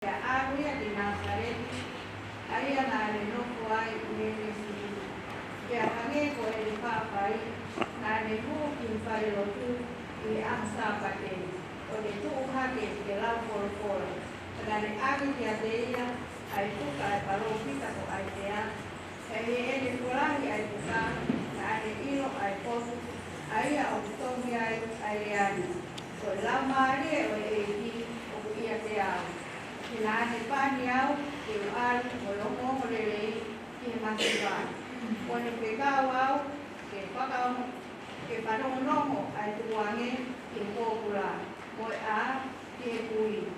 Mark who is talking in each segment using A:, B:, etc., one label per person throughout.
A: Ya agua di Nazaret, ahí a la no fue ya kami ko el papay na ni bu infare lo tu y ansa pate o de tu hake que la por na ni agi ya de ella ai tu ka palo pita ko ai tea ele kurang ai tu ka na ni ilo ai pos ai a opto mi ai ani ko la mari o e o ia tea na ni pani au que al o lo mo le que más va Cuando pegaba Ouau, que Fuakava, que Fakanofo, al tuange, que Papakura, que Hui,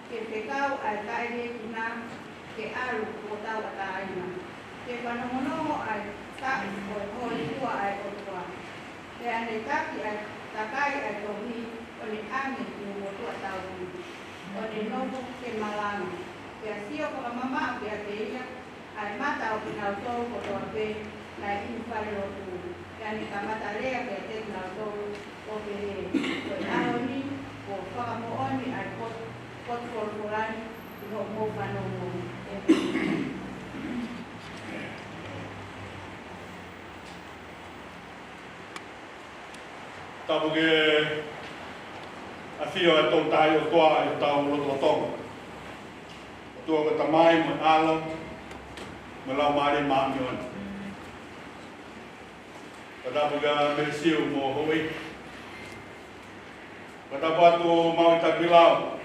A: que pegaba al calle una, que alu, botaba taina, que Fakanofo al tac, o Hulima'oni'oni al Otara, que anetaki al takai al tohi, o le ame, que Otahuhu, o le novo que malama, que así o con la mamá, que aquella, al mata o pinautou o torpe na infare o tu yani kamata lea ke te pinautou o ke o aoni o Hulima'oni'oni al pot korporani no mo panomo
B: tabuge afio e tō tai o toa e tau loto tonga tua ka tamai mo alo Malau mari ma'amion. Katapuga mersiu mo hui. Katapatu mau itabilau.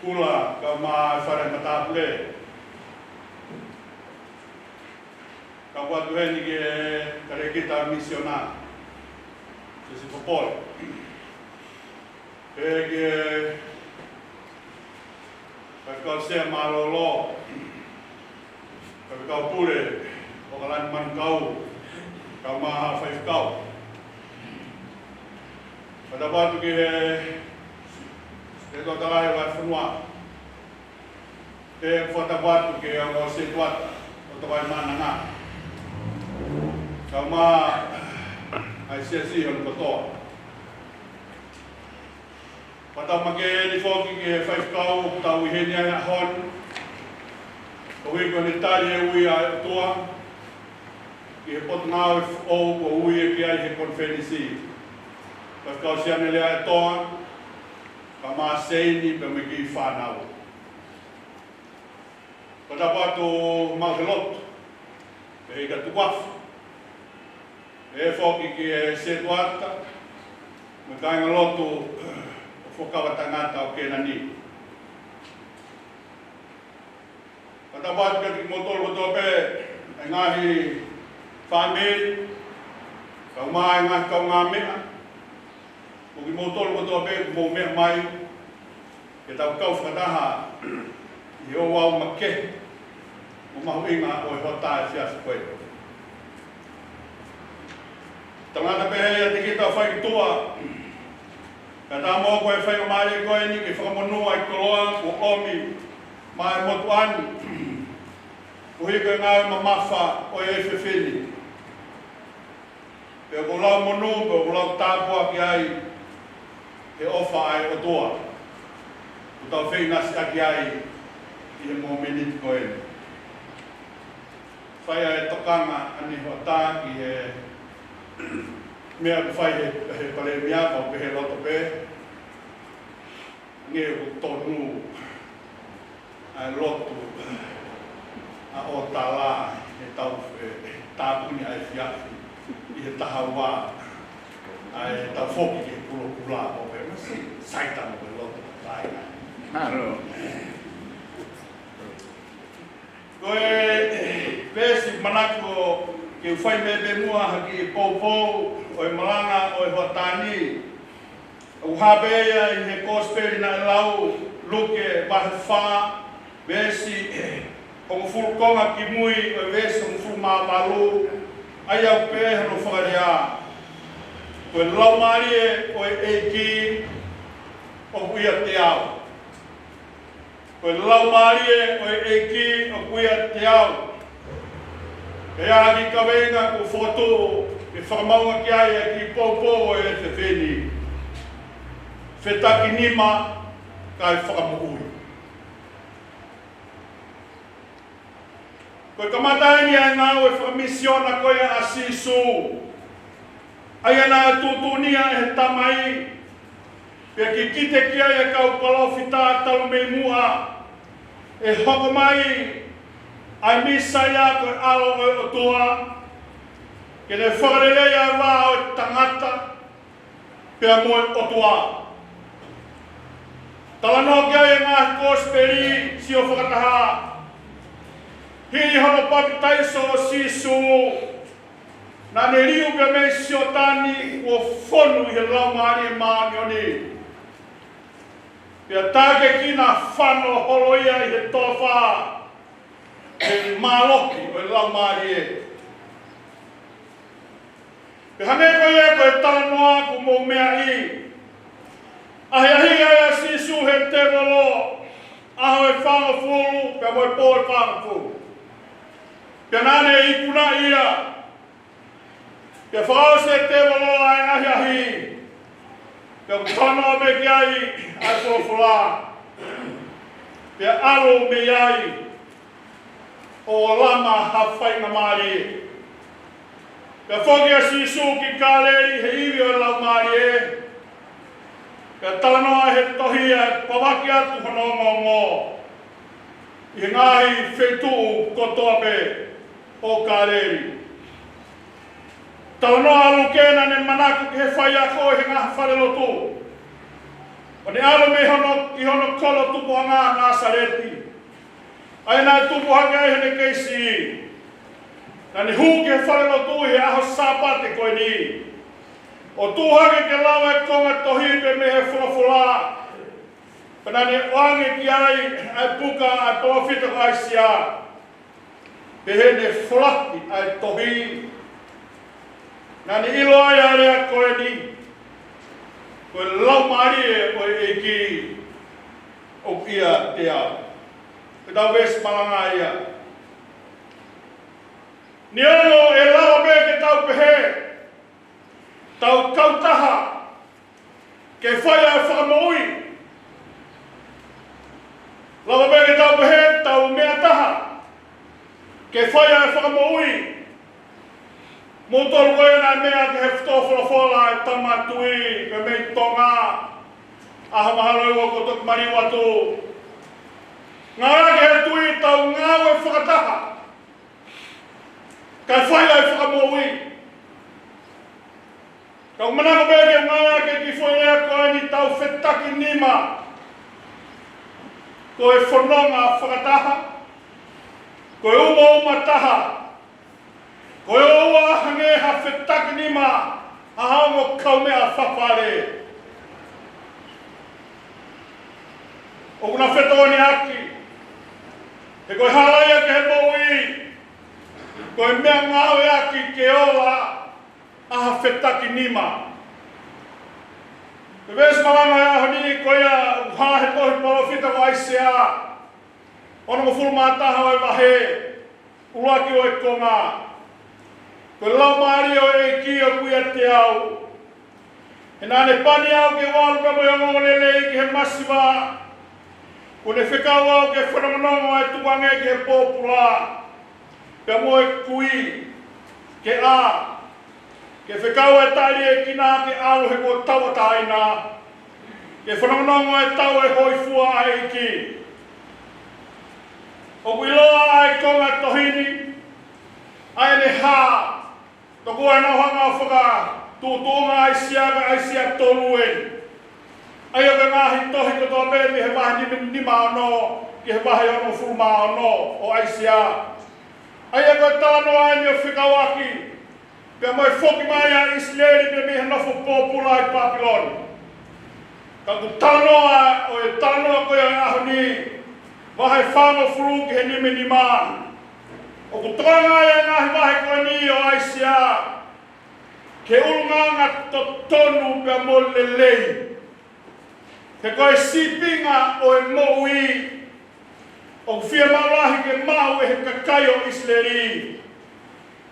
B: Kula ka ma Faifekau Pule. Kapuatu heni ke kare kita misionar. Sisi popol. Ke Faifekau se malolo. Faifekau Pule, okalan man kau, kau maha Faifekau. Pada waktu ke, Otara wa funua, ke pada waktu ke orang situat, Tokaima'Ananga. Kau maha ICC on kotor. Pada make di foki ke Faifekau tahu hini anak hon. Ui ko ni tali e ui a toa, ki he pot ngau o ko ui e ki ai he konfenisi. Faifekau Sione Lea'Aetoa, ka maa seini pe me ki whanau. Patapatu mau ke lotu, pe hika tuwafu. E foki ki e setuata, me kainga lotu o Fuakava tangata o Kenani. Katapat ka motor ko tope ay ngahi family kau mai ngat kau ngame ko motor ko tope mo me mai kita kau fataha i Ouau makke mo mahuinga o hota sia sekoi tanga pe ya kita fai tua kata mo ko fai mari ko ni ke famonu ai koloa o omi mai motuan Ui ka Ngaue mamafa o e fefeni. Pe o lau monu, pe o lau tāpua ki ai he ofa ai o toa. O tau whei nasi aki ai i he mō meniti ko e. Whai ai tokanga ani ho tā ki he mea ku whai he pale miaka o pe he loto pe. Nge o tonu ai loto. A Otara e tau tāpuni ai whiafi i he tahawa ai tau whoki ke kula o pe masi saita mo pe loto taina.
C: Haro.
B: Koe pesi manako ke whai me mua haki i poupou o e malanga o e hotani u habeia i he kosperi na e lau luke wahe wha pesi Kung fulkonga ki mui o wes kung fulma malu ayaw pe no fagaria ko lau mari o eki o kuya tiao ko lau mari o eki o kuya tiao kaya ki kawenga ko foto e famanga ki ai ki popo o e te feni fetaki nima kai whakamui Koe kamatai ai Ngaue whamisiona koe a sisu. Ai ana tutunia e tamai. Pia ki kite kia e kau palofita tau mei mua. E hoko mai ai misa ia koe alo o Otoa. Ke ne whakarelea wā o tangata. Pia moe Otoa. Talano kia e ngā kosperi si o whakataha. Hiri hono papitaiso o sisu. Nā ne riu pia mei si o tani o whonu i he Hulima'oni'oni. Pia tāke kina whano holoia i he tofa. E māloki o i Hulima'oni'oni. Pia hane koe e koe talanoa ku mō mea i. Ahi ai a sisu he te rolo. Aho e whangafuru, pia moe pō e whangafuru. Pia nane i kuna ia. Pia whao se te rolo ai ahi. Pia kutanoa me ki ai ai whofula. Pia alo me ai. O lama hawhainga maari. Pia whoki a sisu ki kāleri he iwi o Hulima'oni'oni. Pia talanoa he tohia e pawaki atu honongongo. I ngahi whetuu kotoa pe o kāleri. Talanoa alu kena ne manaku ki he whai ako he ngaha wharelotu. O ne alo me ki hono kolo tupu a ngā Nasareti. Ai nā tupu hake ai hene keisi. Nā ni hū ki he wharelotu he aho sāpate koe ni. O tūhake ke lawa e konga tohipe me he whulawhula. Pena ne wange ki ai puka ai profita ko ai sia. Pe he ne whulaki ai tohi. Nā ni ilo ai area koe ni. Koe Hulima'oni'oni koe e ki o kia te au. Pe tau wes malanga ia. Ni ono e lawa me ke tau pehe. Tau kautaha ke whai ai whakamoui. Lawa me ke tau pehe tau mea taha ke whai ai whakamoui. Motoru koe nai mea ke he whotowholofola e tamatui pe mei tonga. Aha maharoi o kotok mariwatu. Ngā ke he tui tau Ngaue whakataha. Kai whai ai whakamoui. Kau manako beke ngā ke ki whaia koe ni tau whetaki nima. Koe whanonga whakataha. Koe uma taha. Koe oa hangeha whetaki nima. Ahango kaumea whapare. O kuna whetoni aki. E koe halaia ke he moui. Koe mea Ngaue aki ke oa. Aha whetaki nima. Te wēs malanga e aho ni koea uhahe tohi palofita ko aisea. Ono mo fulmātaha o e wahe. Ulaki o e konga. Koe Hulima'oni'oni o e ki o kuia te au. E nāne pani au ke walu ka mo yongo lelei ki he masiwa. Ko ne whekau au ke whanamanongo e tuange ki he pōpula. Pea mo e kui. Ke a. Ke whekau e tari e kina ke alu he ko taua taina. Ke whanongongo e tau e hoi fua a Hiki. O kuiloa ai konga tohini. Ai ne hā. Toko e nauhanga o whaka. Tūtūnga ai sia toluen. Ai o ka ngahi tohi kotoa bēmi he wahi nima ono. Ki he wahi ono fulma ono o ai sia. Ai o ka tāno ai ni o whekau aki. Pea mai whoki mai a Israeli pe miha nofo pōpula i Papiloni. Ka ku talanoa o e talanoa koe a aho ni. Wahe whango furu ki he nime ni mā. O ku toanga e ngahi wahe koe ni o aisia. Ke urunganga to tonu pea mo lelei. Ke koe sipinga o e moui. O ku whia maulahi ke mau e he kakai o Israeli.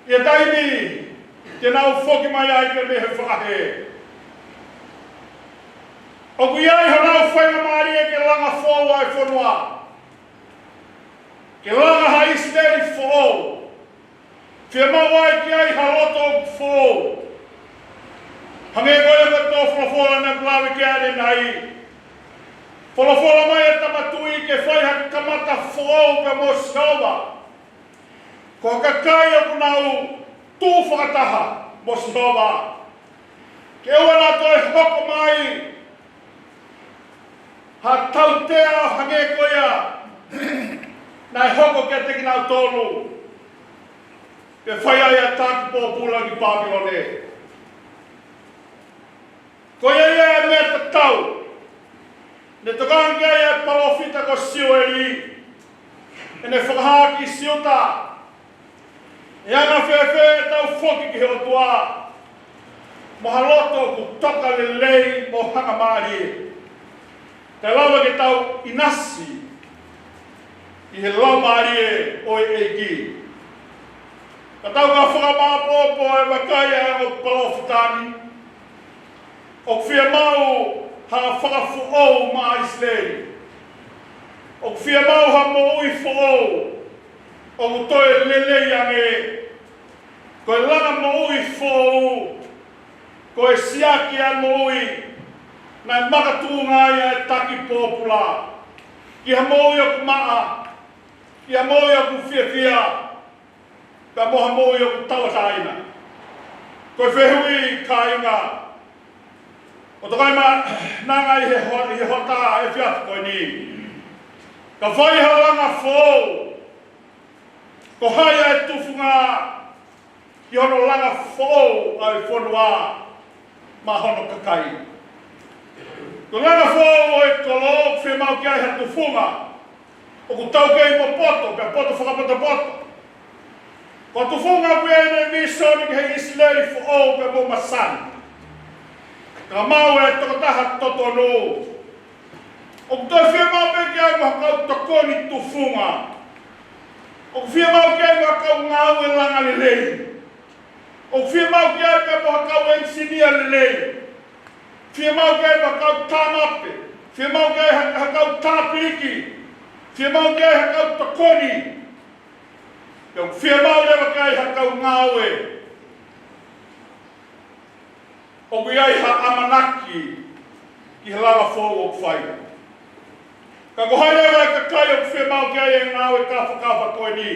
B: Ia taini. Te nau whoki mai ai pe me he whahe. O ku iai ho nau whainga maari e ke langa whōua e whanua. Ke langa ha Israeli fo. Fia mawai ki ai haloto fo. Hange koe ka tō whalafola na klawe ke are nai. Whalafola mai e tamatui ke whai ha kamata fo ka mo sawa. Ko ka kai o kunau tū whakataha mo sawa. Ke ua nā toi hoko mai. Ha tautea hange koea. Nai hoko ke te kinau tōnu. Ke whai ai a tāki pōpula ki Papilone. Ko ia e mea te tau. Ne tokangi ai e palofita ko Sione. E ne whakaha ki Siota. E ana whewhe e tau whoki ki Otahuhu. Moha loto ku toka lelei mo hanga maari. Te lawa ke tau inasi. I he lau maari e oi e ki. Ka tau ka whakamāpopo e wakai e o palofitani. O whia mau ha whakafuou ma Israeli. O whia mau ha mo ui fuou. O utoe lelei ange. Ko e langa mo ui fuou. Ko e siaki a mo ui. Nai makatūnga ia e taki pōpula. Ki ha mo ui o ku maa. Ki ha mo ui o ku whia. Ka moha mo ui o ku tawataina. Ko e whehui ka inga. O Tokaima'Ananga i he hota e whiatu koe ni. Ka whai halanga fōu. Ko haia e tufunga ki hono langa fōu ai whonua ma hono kakai. Ko langa fōu e kolo whi mau ki ai ha tufunga. O ku tau kei mo poto, pe poto whakapoto poto. Ko tufunga kui e ne misoni ki he Israeli fōu pe mo masani. Ka mau e tokotaha totonu. O toi whia mau pe ki ai mo hakau tokoni tufunga. O whia mau ki ai mo hakau Ngaue langa lelei. O whia mau ki ai pe mo hakau ensinia lelei. Whia mau ki ai mo hakau tamape. Whia mau ki ai hakau tāpiriki. Whia mau ki ai hakau tokoni. O whia mau lewa ki ai hakau Ngaue. O kui ai ha amanaki ki he langa fōu o whai. Ka kohaine wai ka kai o whia mau ki ai e Ngaue ka whakawa koe ni.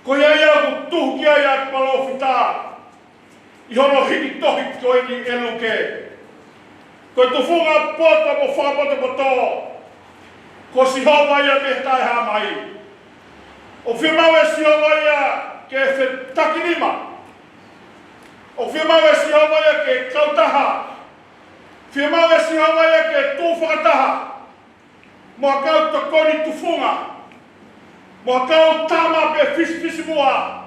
B: Ko ia ia ku tuhu ki ai a palofita. I hono hiki tohi koe ni e luke. Ko tufunga pota mo whakapota poto. Ko si hova ia me tai hamai. O whia mau e si hova ia ke whe takinima. O whia mau e si hova ia ke kautaha. Whia mau e si hova ia ke tū whakataha. Moa kau tokoni tufunga. Moa kau tama pe fisi mua.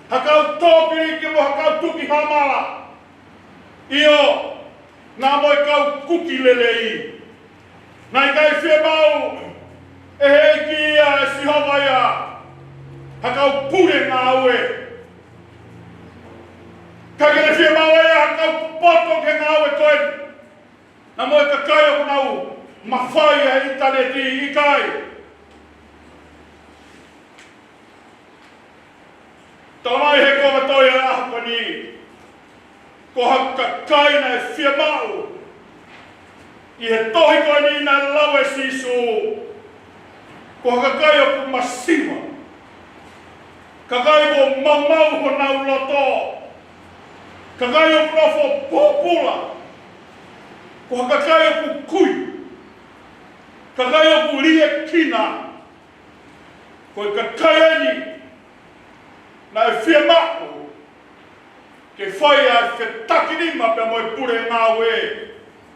B: Hakau tōpiri ki moa kau tuki hamala. Io, nā moi kau kuki lelei. Nai kai whia mau e hei ki ia e si hova ia. Hakau pule Ngaue. Ka kere whia mau ia hakau poto ke Ngaue koe. Nā moi ka kai o kunau. Mawhai a interneti i kai. Tamai he koma toi a ahko ni. Ko haka kai na e whia mau. I he tohi koe ni na lawe sisu. Ko haka kai o ku masiwa. Ka kai o mau ho nau loto. Ka kai o profo pōpula. Ko haka kai o ku kui. Ka kai o ku rie kina. Ko ka kai ani. Na e whia mau. Ke whai a whe takinima pe moi pure Ngaue.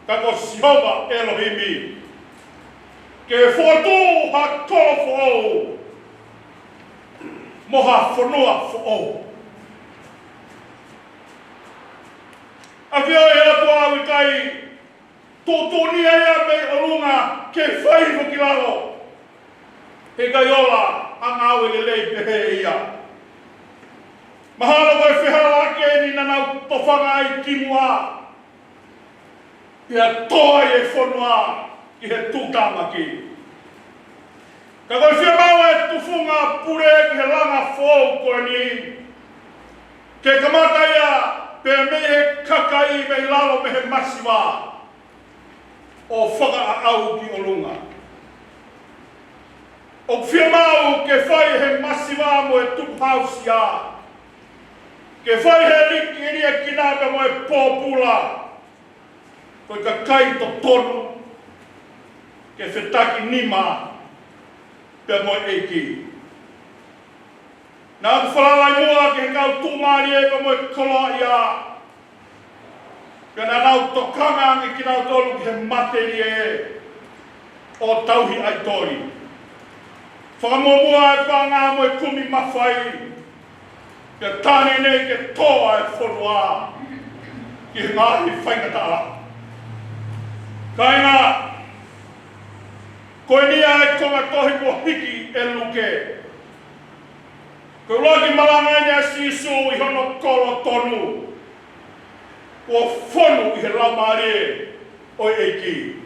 B: Ka ko Sihova Elohimi. Ke whotu ha kolo fo'ou. Moha whanua fo'ou. A whio e atua au i kai. Tōtōnia ia me olunga ke whaiho ki lalo. He kai ola a Ngaue lelei pehe ia. Mahalo koe whihala ke ni nanau tofanga ai ki mua. Pia toa e whanua ki he tūtamaki. Ka koe whia mau kufunga pure ki he langa fōu koe ni. Ke kamata ia pe me he kakai me lalo me he masiwa o whaka au ki o lunga. O whia mau ke whai he masiwa mo e tupu hausi a. Ke whai he liki iria kinaka mo e pōpula. Koe ka kai to tonu. Ke whetaki nima. Pe mo e ki. Nā ku whalalai mua ke he kau tūmari e ka mo e koloa ia. Pena nau Tokaima'Ananga ki nau tolu ki he materi e o tauhi aitori. Whakamomua e whanga mo e kumi mawhai. Ke tāne nei ke toa e whonua ki he ngāhi whaingatara. Kainga, koe nia e konga tohi mo hiki e luke. Koe loki malanga nia sisu i hono kolo tonu. O whonu i he laumare o eiki.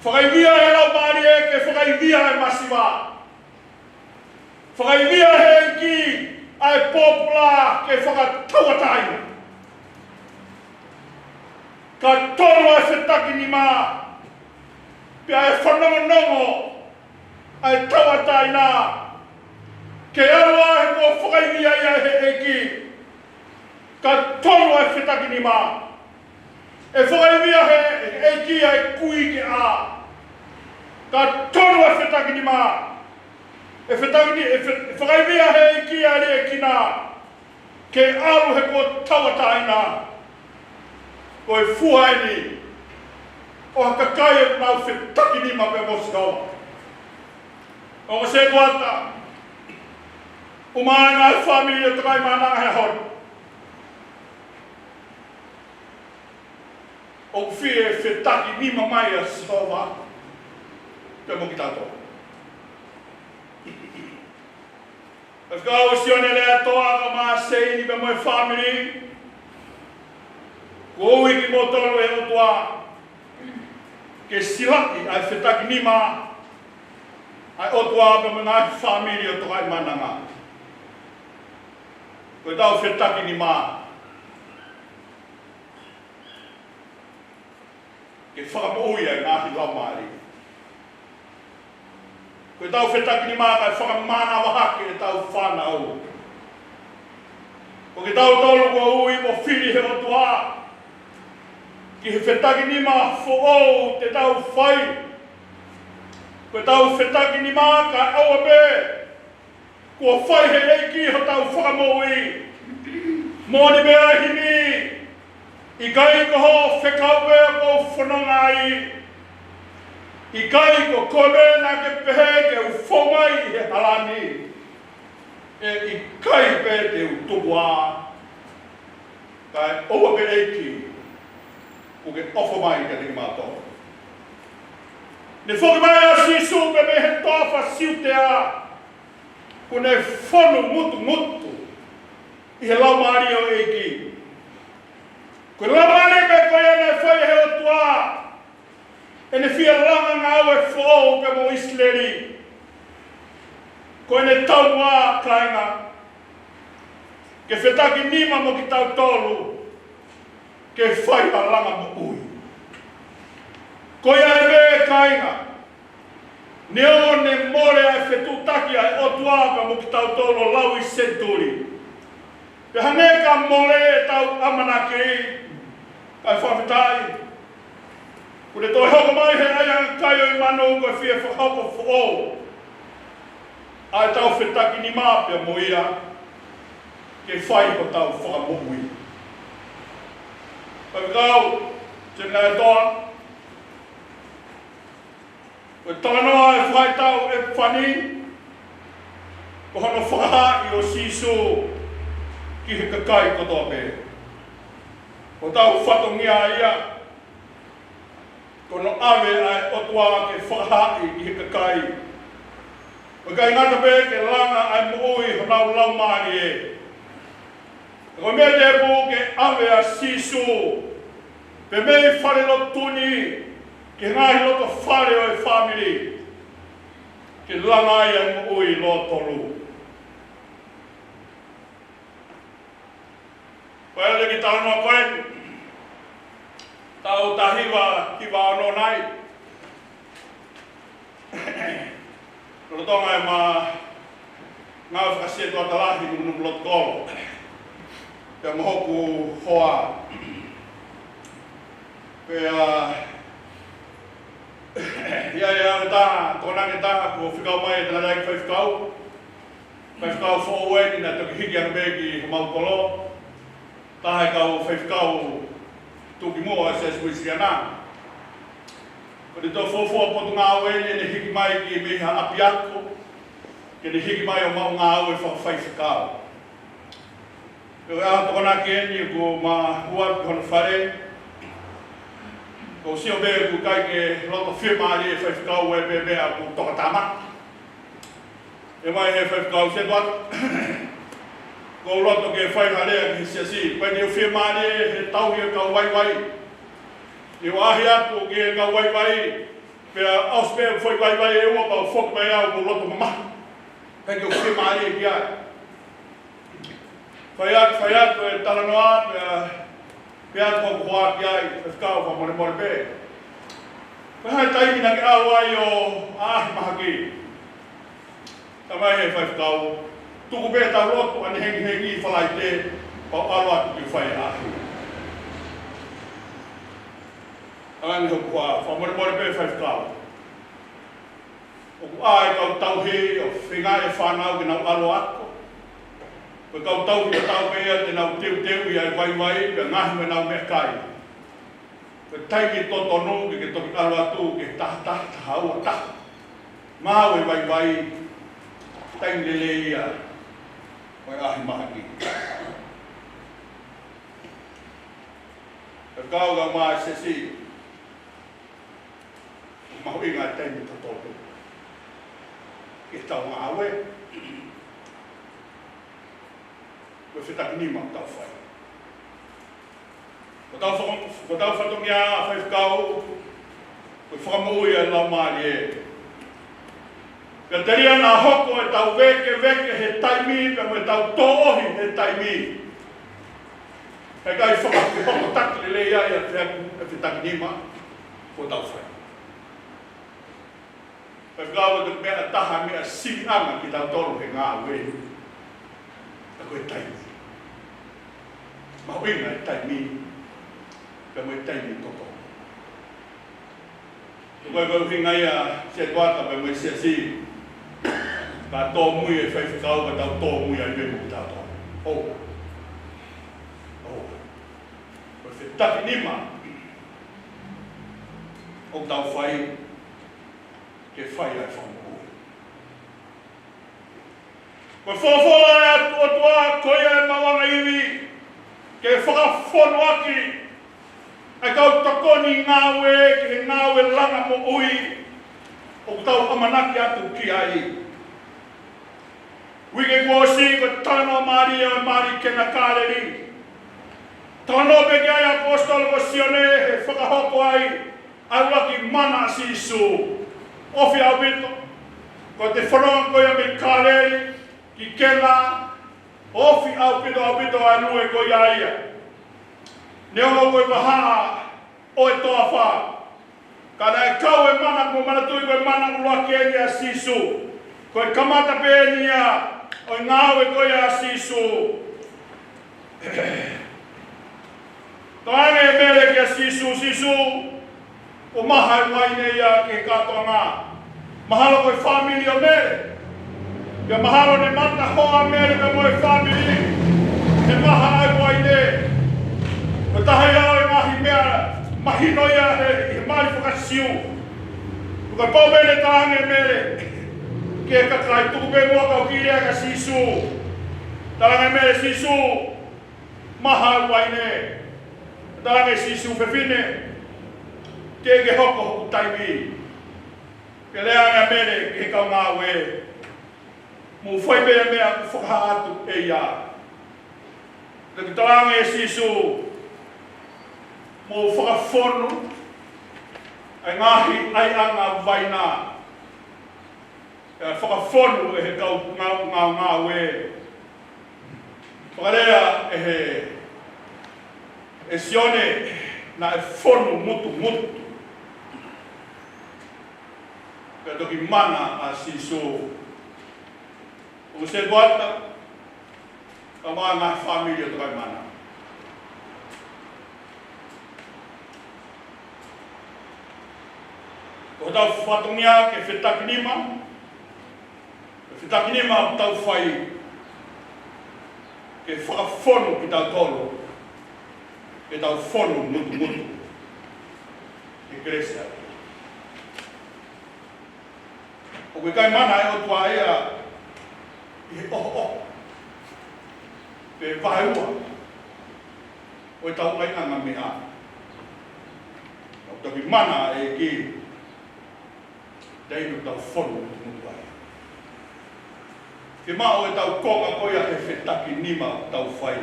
B: Whakaivia he laumare ke whakaivia he masiwa. Whakaivia he eiki ai pōpula ke whakatauatai. Ka tonu ai whetaki ni mā. Pia e whanongonongo ai tauatai nā. Ke arua he ko whakaivia ia he eiki. Ka tonu ai whetaki ni mā. E whakaivia he eiki ai kui ke a. Ka tonu ai whetaki ni mā. E whakaivia he eiki ai rea kina. Ke aru he ko tauatai nā. Ko e fuaini. O haka kai e nau whetaki ni mā pe mosikau. O se kuata. Umai ngā whamiri e Tokaima'Ananga he hon. O whie whetaki ni mā mai a sawa. Pe mo ki tātou. Faifekau Sione Lea'Aetoa ka mā seini pe mo e whamiri. Ko ui ki mo tolu e otua. Ke silaki ai whetaki ni mā. Ai otua pe mo ngā whamiri o Tokaima'Ananga. Koe tau whetaki ni mā. Ke whakamoui ai ngāhi laumari. Koe tau whetaki ni mā kai whakamana wahake e tau whanau. Ko ke tau tolu ko ui mo whiri he otua. Ki he whetaki ni mā who'ou te tau whai. Koe tau whetaki ni mā kai aua me. Kua whai he eiki ho tau whakamoui. Mōni mea hini. I kai ko ho whekau mea ko whanongai. I kai ko kome nā ke pehe ke u whongai he halani. E i kai pe te u tupua. Kai oua pe eiki. Ko ke ofo mai ke ringi mātou. Ne whoki mai a sisu pe me he tofa siutea. Ko ne whonu mutu. I he laumari o eiki. Ko laumari me koe ane whai he otua. E ne whia langa Ngaue who'ou pe mo isleri. Ko ene tau mā kainga. Ke whetaki nima mo ki tau tolu. Ke whai a langa mo ui. Ko ia e me kainga. Ne o ne more ai whetutaki ai otua pe mo ki tau tolu lau i senturi. Pe haneka more e tau amanaki. Kai whawhetai. Kure toi hoko mai he aia kai o i manu koe whia whakako who'ou. Ai tau whetaki ni māpia mo ia. Ke whai ko tau whakamui. Faifekau Sione Lea'Aetoa. Koe tanganoa e whai tau e whani. Ko hono whakaha i o sisu. Ki he kakai kotoa pe. Ko tau whatongia ia. Kono awe ai otua ke whakaha'i i he kakai. Ko kai ngata pe ke langa ai moui honau laumari e. Ko mea te pu ke awe a sisu. Pe mei whare lo tuni. Ke ngahi loto whare o e whamiri. Ke ke langa ia mo ui lo tolu. Koe le ki tau noa koe, tau tahiwa ki wāno nai. Tolo tonga e ma ngau whakasia tua talahi nunum lot kolo. Pea mohoku hoa. Pea ia ta kona ke ta ko whikau mai e tana ki Faifekau. Faifekau fōue ni na toki hiki anu begi maukolo. Tahe kau Faifekau tuki mua se suisiana. Ko ni tō fōfua potu Ngaue ni ne hiki mai ki miha apiako. Ke ni hiki mai o mau Ngaue Faifekau. Ko ea tokona ki eni ko ma hua ki hono whare. Ko sio bea ku kai ke loto whimaari e Faifekau e bea ku tokatama. E mai he Faifekau se tuat. Ko loto ke whaiharea ki siasi. Pai ni o whimaari he tauhi e kau waiwai. I wahi atu ki e kau waiwai. Pea auspea whai waiwai e ua pau whoki mai au ko loto mamaha. Pai ni o whimaari e ki ai. Whai atu e talanoa pea ko hoa ki ai, Faifekau wha more more pe. Whai hai taimi na ki awai o ahi mahaki. Tamai he Faifekau. Tuku pe tau rotu ane hengi whalai te, pau alo atu ki whai ahi. Angani hoku hoa, wha more more pe Faifekau. Oku ai kau tauhi o whingai e whanau ki nau alo atu. Ko kau tau ki tau pea te nau teu i ai waiwai, pia ngahi me nau mea kai. Ko taiki totonu ki ke toki alo atu ke tahta haua taha. Mau e waiwai, taiki lele ia, koe ahi mahaki. Ka kau kau maa sesi, mahu inga taiki totonu. Ke tau Ngaue, ko whitaki ni mau tau whai. Ko tau whatongi a Faifekau, ko whakamui e lau maari e. Ka teri ana hoko e tau veke he taimi, ka mo e tau tōohi he taimi. Hei kai whakaki hoko taki le lei ai a whitaki ni mau, ko tau whai. Faifekau e tuk mea taha mea siri anga ki tau tolu he Ngaue. Ka koe taimi. Mau inga e taimi, ka mo e taimi toto. Koe koe hinga ia se tuata pe mo e siasi, ka tō mui e Faifekau ka tau tō mui ai bemu ki tātou. Oh. Koe whetaki nima, o tau whai, ke whai ai whamu. Koe whawhora e atua koe e mawanga iwi, ke whakawhono aki, e kau takoni Ngaue, ki he Ngaue langa mo ui, o tau amanaki atu ki ai. Wike kuosi, ko tano maari e maari kena kāreri. Tano peki ai apostol ko Sione, he whakahoko ai, ai waki mana sisu. Ofi au bito, ko te whanonga koe me kāreri, ki kena, ofi au pito ai nue ko iaia. Neongo koe waha o e toa wha. Kana e kau e mana ko mana tui koe mana ulua ki eni a sisu. Koe kamata pe eni a o Ngaue koe a sisu. Taane e mele ki a sisu. O maha e waine ia ke katoa ngā. Mahalo koe family o mele. Ia mahalo ne mata hoa mele me moe family. E maha e waine. O tahe au e mahi mea, mahino ia he mali whakasiu. O ka pau mele tāne mele. Ke kakai tuku pe mua kau kirea ka sisu. Tāne mele sisu, maha e waine. Tāne sisu whewhine. Ke hoko taimi. Ke lea ngā mele ke kau Ngaue. Mu whai mea mea whakaatu e ia. Te ki talanga e sisu. Mo whakawhonu ai ngahi ai anga vaina. whakawhonu he kau Ngaue. Whakalea Sione na whonu mutu. Ka toki mana a siso. O se guata, ka maa ngā whamiri o Tokaima'Ananga. Ko tau whatongia ke whetakinima, o tau whai, ke whakawhonu ki tau tolo, ke tau whonu mutu, ke Grecia. O koe kai mana e o tua ea, i he pe Vahenga, o e tau ainga mea. O toki mana e ki, dei no tau whonu mutu ai. Ke mao e tau konga koia he whetaki nima tau whai.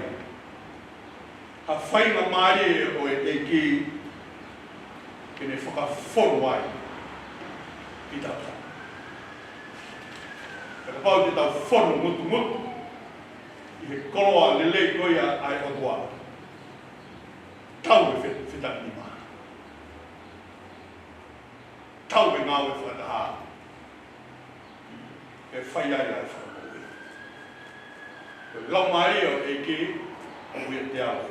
B: Ha whainga maari o e ki, ke ne whakawhonu ai, ki tau tau. Ka pau te tau whonu mutu, i he koroa lelei koia ai o tua. Tau e whetaki nima. Tau e Ngaue whakataha. E whai ai ai whakakoe. Koe lau maari o e ki, o ui te au.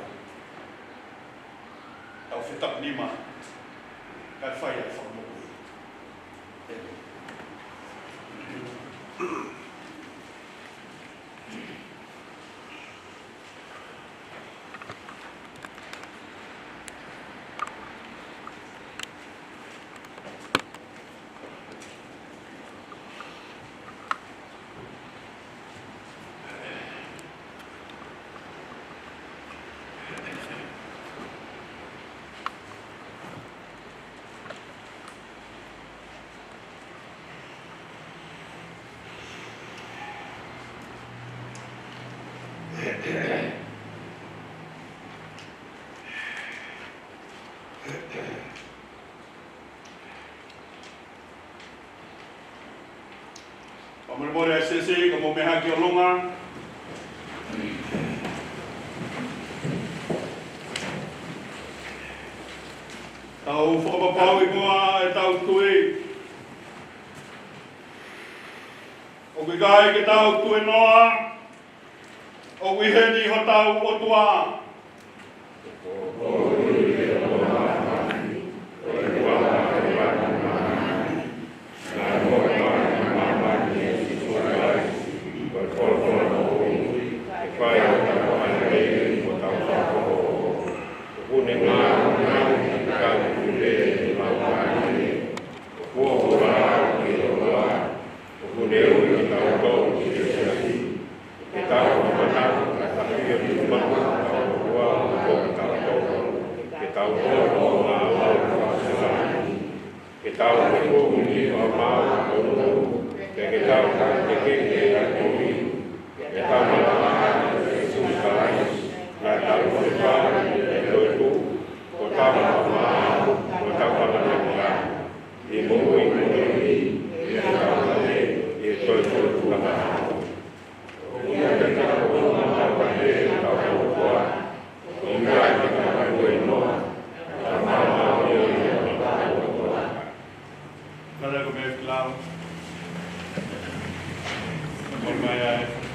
B: Tau whetaki nima, kai whai ai whakakoe. Pamulmore a sese, ka mo meha ki o lunga. Tau whakapapau i mua e tau tui. O kui kai ke tau tui noa. O kui heni ho tau otua.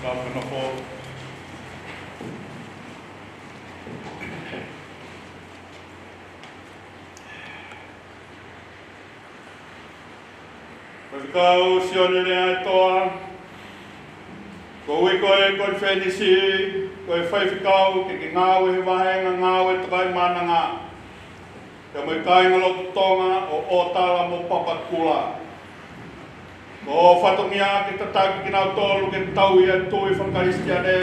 B: Fakanofo. Faifekau Sione Lea'Aetoa. Ko ui koe whenisi, koe Faifekau ke Ngaue he Vahenga, Ngaue Tokaima'Ananga. Ka mai kāinga lotu tonga o Otara mo Papakura. Ko whatongia ke tataki ki nau tolu ke tau ia tui whakaristiane.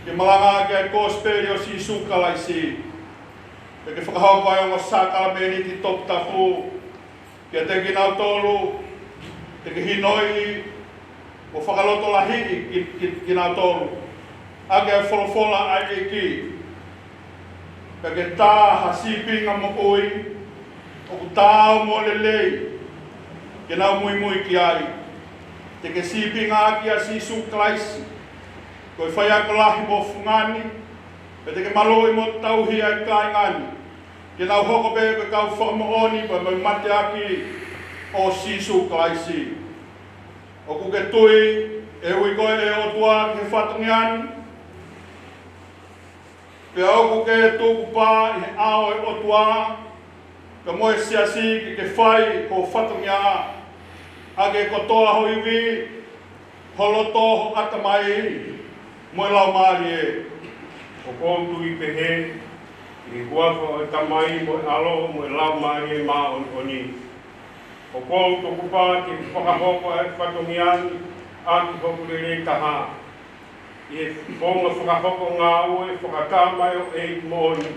B: Ke malanga ke ai kōsperi o si sukalaisi. Ke whakahaupai o sākala meni ti top tapu. Ke te ki nau tolu, te ki hinoi o whakaloto la hiki ki nau tolu. Ake ai wholofola ai eki. Ke tā hasipinga mo ui, o ku tāu mo lelei. Ke nau mui ki ai, te ke sipi ngā ki a sisu klaisi. Ko i whai ako lahi mo fungani, pe te ke maloi mo tauhi ai kai ngani. Ke nau hoko pe ke kau whakamooni, pa mai mate aki o sisu klaisi. O ku ke tui, e ui koe e o tua ke whatungiani. Pe au ku ke tuku pā i he ao e o tua, ka moe siasi ke whai ko whatungia. Ake kotoa ho iwi, holoto ho atamai, moe lau maari e.
C: O kontu i pehe, i huafa o tamai moe alo, moe lau maari e Hulima'oni'oni. O kontu kupa ki whakahoko e whatongiani, aki hokurere taha. I e konga whakahoko Ngaue, whakatamai o e mooni.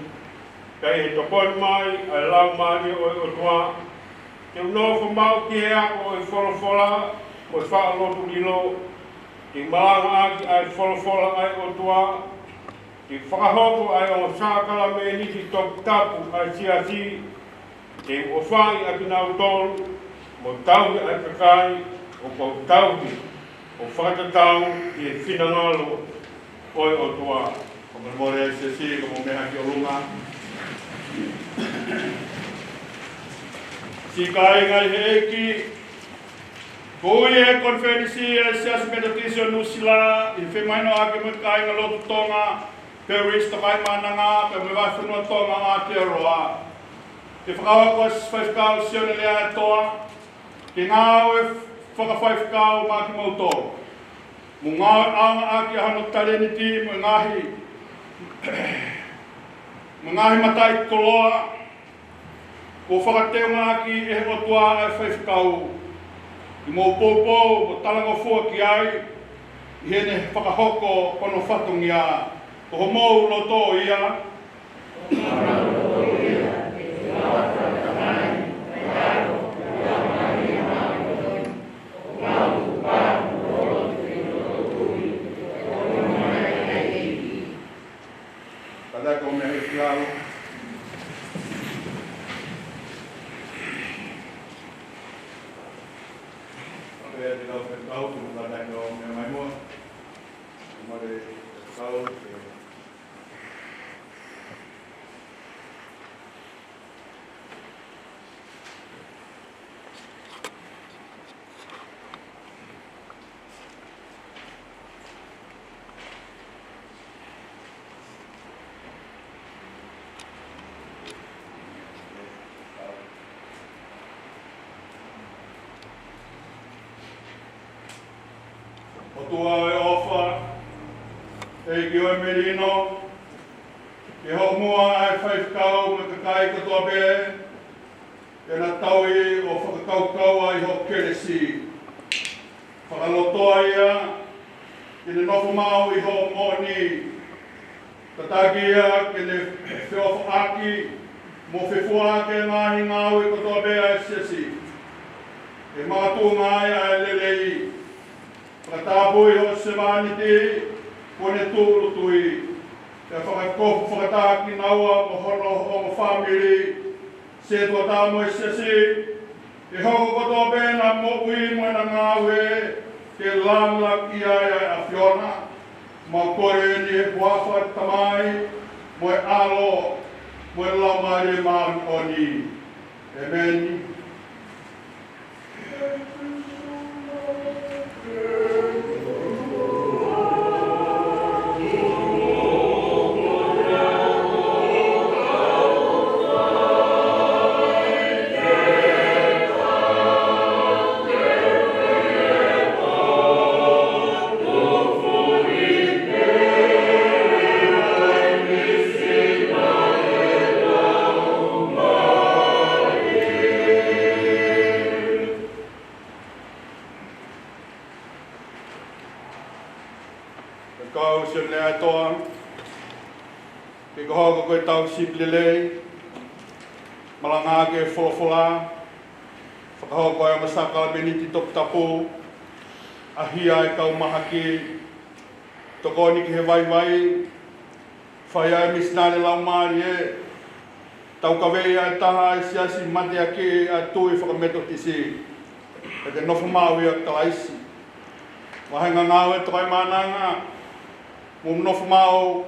C: Kai he tokoi mai, ai lau maari o e otua. Te unofo mau ki e ako e wholofola, mo e whaalotu lilo. Te malanga aki ai wholofola ai otua. Te whakahoko ai o sākala me nisi toku tapu ai siasi. Te uwhai aki nau tolu, mo tauhi ai Faifekai, o kou tauhi, o whakatatau i e whinangalo o e otua.
B: Ko me more e siasi, ko mo meha ki o runga. Si kai ngai he eki, ko ui e konferensi e siasi medokisio nusila, i whemaino ake me kai ngā lotu tonga, pe uris Tokaima'Ananga, pe me waiwhenua tonga Aotearoa. Te whakawako as Faifekau Sione Lea'Aetoa, ke Ngaue whakafaifekau mā ki mautou. Mo Ngaue anga aki hano taleniti mo ngahi matai koloa, ko whakateo ngaki e he otua ai Faifekau. I mō pōpō, mo talanga Fuaki ai, i hene whakahoko kono whatungia. Ko ho mōu loto ia. Kada ko me he klaro. Saya tidak tahu tentang yang mai mo. Mare tahu. Tua e ofa, e ki oi merino, e ho mua ai Faifekau me kakai katoa be, e na taui o whakakaukau ai ho keresi. Whakalotoa ia, ki ne nofo mau i ho moni, tatagia ki ne whiofo aki, mo whifua ke ngahi Ngaue katoa be ai sesi. E mātua ngai ai lelei, Whakatapui o se wāniti, kone tūru tui. Te whakakofu whakataki naua mo hono o mo whamiri, se tua tāmo e sesi. E hoko kotoa pēna mo ui mo na Ngaue, ke langa ki ai a Fiona. Mo kore ni e huafa tamai, mo e alo, mo e laumari Hulima'oni'oni. Amen. Kau Sione Lea'Aetoa, ke kohoko koe tau siplele, malanga ke wholofola, whakahoko ai o masaka beniti toku tapu, ahia e kau mahaki, tokoni ki he vai, whai ai misnale lau maari e, tau kawei ai taha e siasi mate ake a tui whakameto tisi, e te nofo mau ia talaisi. Vahenga Ngaue Tokaima'Ananga Mumnofu mau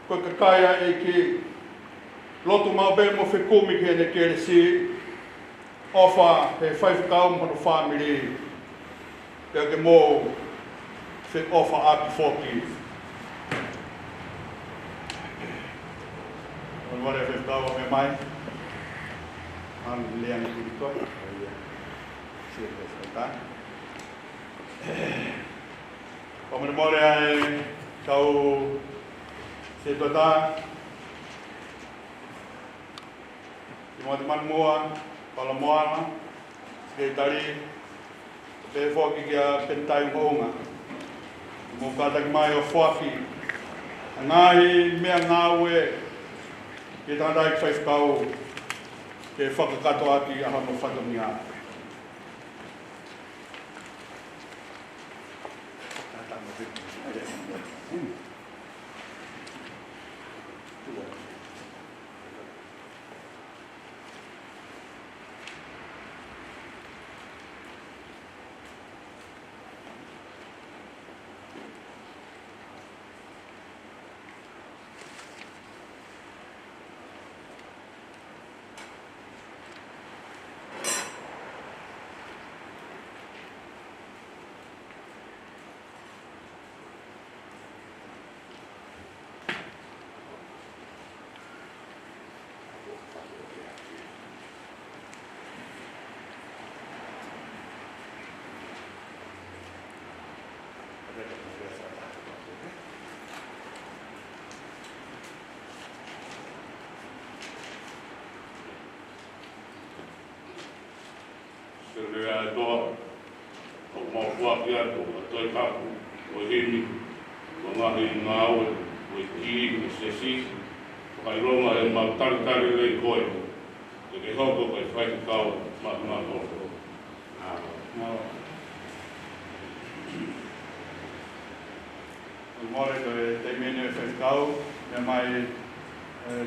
B: ko kakaya e ki lotu mau be mo fekumi ke ne ke si ofa he Faifekau mo family ke mo fe ofa up 40 on wale Faifekau me mai an lian ki to si ta Como more ai kau se tota teman-teman mua pala moana se tali pe foki kia pentai honga mo kata mai o foki ngai me Ngaue ke tanda ki Faifekau ke whakakato ati aha mo whatamia.
D: Sione Lea'Aetoa, o mau Fuakava, o Tokaima'Ananga, o Hiki, o Ngaue, o Hiki, o Sesi, o Kailonga e mau tari rei koe, e ke hoko kai Faifekau Ma'Ananga.
B: More ko te mene Faifekau, me mai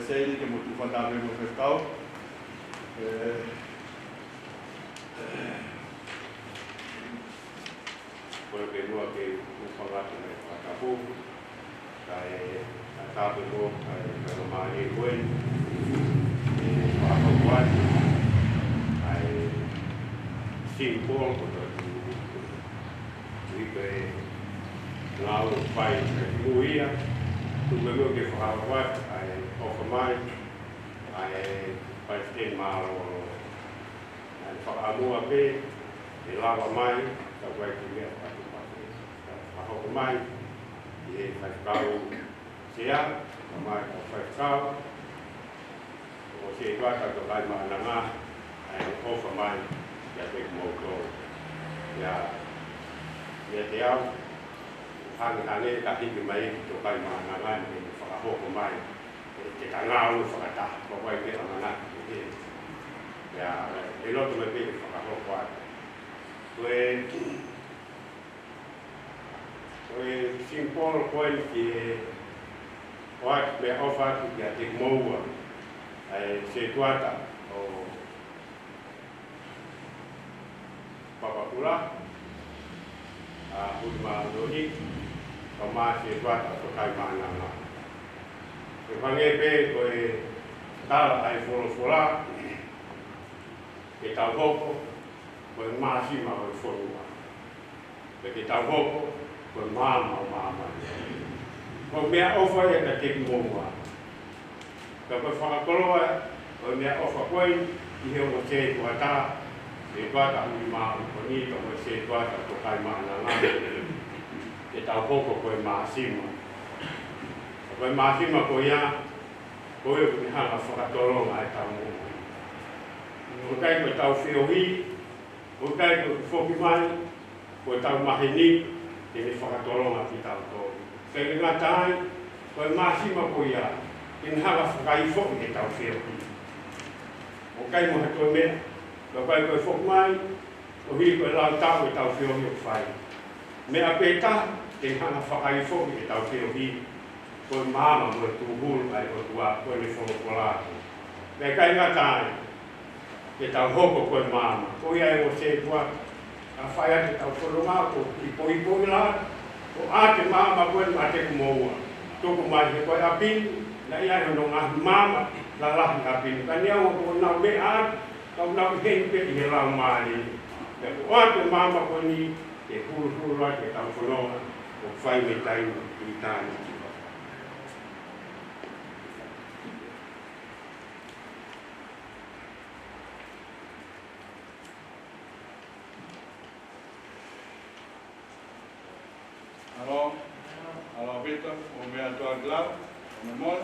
B: seili ke mo tu whatawe mo Faifekau.
C: Koe ke mua ke upangata nei Otahuhu, kai a tāpeko kai Hulima'oni'oni, e Papakura, kai Sione Lea'Aetoa, Ngaue pai ke muia, tu me mo ke Fuakava, ai ofa mai, ai pai ten malo, ai whakamua pe, e lava mai, ka wai ki mea whakapate. Ka hoko mai, i he Faifekau sea, ka mai ka Faifekau, o se waka Tokaima'Ananga, ai ofa mai, ia te kumautou. Ia te au, hangi ka hiki mai Tokaima'Ananga, ni whakahoko mai, te ka Ngaue whakata, ka wai ke amana ki he. Ia, e loto me pe whakahoko ai. Koe simpolo koe ki oat me ofa ki a te moua ai se tuata o Papakura a Hulima'oni'oni ka maa se tuata Tokaima'Ananga. Ke whangepe koe tala ai wholofola ke tau hoko koe māsima o whorua. Ke tau hoko koe māma o māma. Koe mea ofa e ka te moua. Ka koe whakakoloa koe mea ofa koe i heo o se tuata, se tuata Hulima'oni'oni, ka koe se tuata Tokaima'Ananga. Ke tau hoko koe māsima. Koe māsima koe ia, koe o kuni hanga whakatolonga e tau moua. Koe kai koe tau whiohi, koe kai koe whoki mai, koe tau mahini, te me whakatolonga ki tau tō. Kei ngā tāi, koe māsima koe ia, in hanga whakai whoki ke tau whiohi. O kai moha koe mea, koe kai koe whoki mai, o hi koe lau tau e tau whiohi o whai. Mea pētā, te hanga whakai whoki ke tau whiohi, koe māma mo tūhuru ai o tua, koe me wholokolātu. Mea kai ngā tāi, ke tau hoko koe māma. Koe ai o se tua, whaia te tau whanonga o i la, o a te mama koe ma te kumoua. Toko mai he koe apini, na ia hono ngā mama, la lahi apini. Ka nia o ko nau me a, kau nau hei pe i he lau maari. O a te mama koe ni, te huru la te tau whanonga, o whai me tainu i tāni.
B: Alo Vita, o mea toa glau, o me mon.